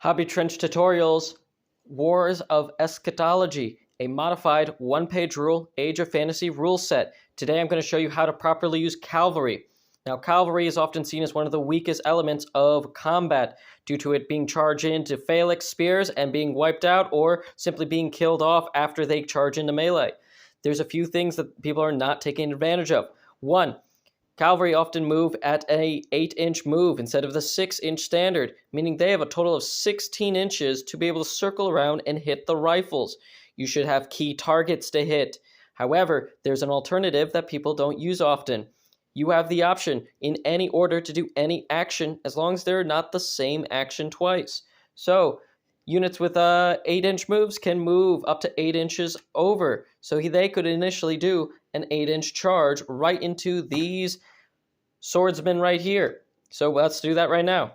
Hobby Trench Tutorials, Wars of Eschatology, a modified one-page rule, Age of Fantasy rule set. Today I'm going to show you how to properly use cavalry. Now, cavalry is often seen as one of the weakest elements of combat due to it being charged into phalanx spears and being wiped out, or simply being killed off after they charge into melee. There's a few things that people are not taking advantage of. One, cavalry often move at an 8-inch move instead of the 6-inch standard, meaning they have a total of 16 inches to be able to circle around and hit the rifles. You should have key targets to hit. However, there's an alternative that people don't use often. You have the option in any order to do any action as long as they're not the same action twice. So, units with 8-inch moves can move up to 8 inches over. So they could initially do an 8-inch charge right into these swordsmen right here. So let's do that right now.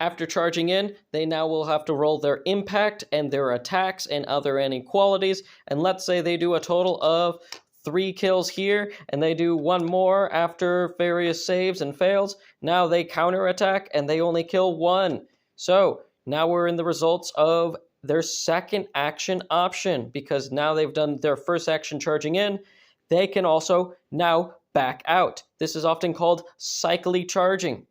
After charging in, they now will have to roll their impact and their attacks and other inequalities. And let's say they do a total of 3 kills here, and they do 1 more after various saves and fails. Now they counterattack, and they only kill 1. So now we're in the results of their second action option, because now they've done their first action charging in. They can also now back out. This is often called cyclically charging.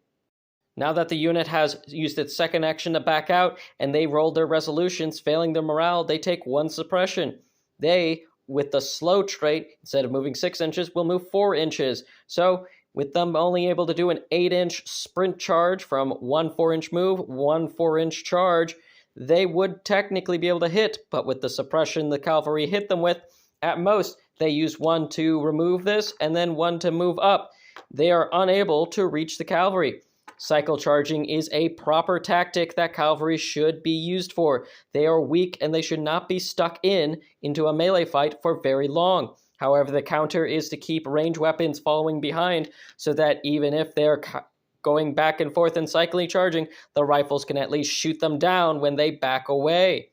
Now that the unit has used its second action to back out, and they rolled their resolutions, failing their morale, they take 1 suppression. They, with the slow trait, instead of moving 6 inches, will move 4 inches. So, with them only able to do an 8-inch sprint charge from 1 4-inch move, 1 4-inch charge, they would technically be able to hit, but with the suppression the cavalry hit them with, at most, they use 1 to remove this, and then 1 to move up. They are unable to reach the cavalry. Cycle charging is a proper tactic that cavalry should be used for. They are weak and they should not be stuck into a melee fight for very long. However, the counter is to keep range weapons following behind so that even if they're going back and forth and cyclically charging, the rifles can at least shoot them down when they back away.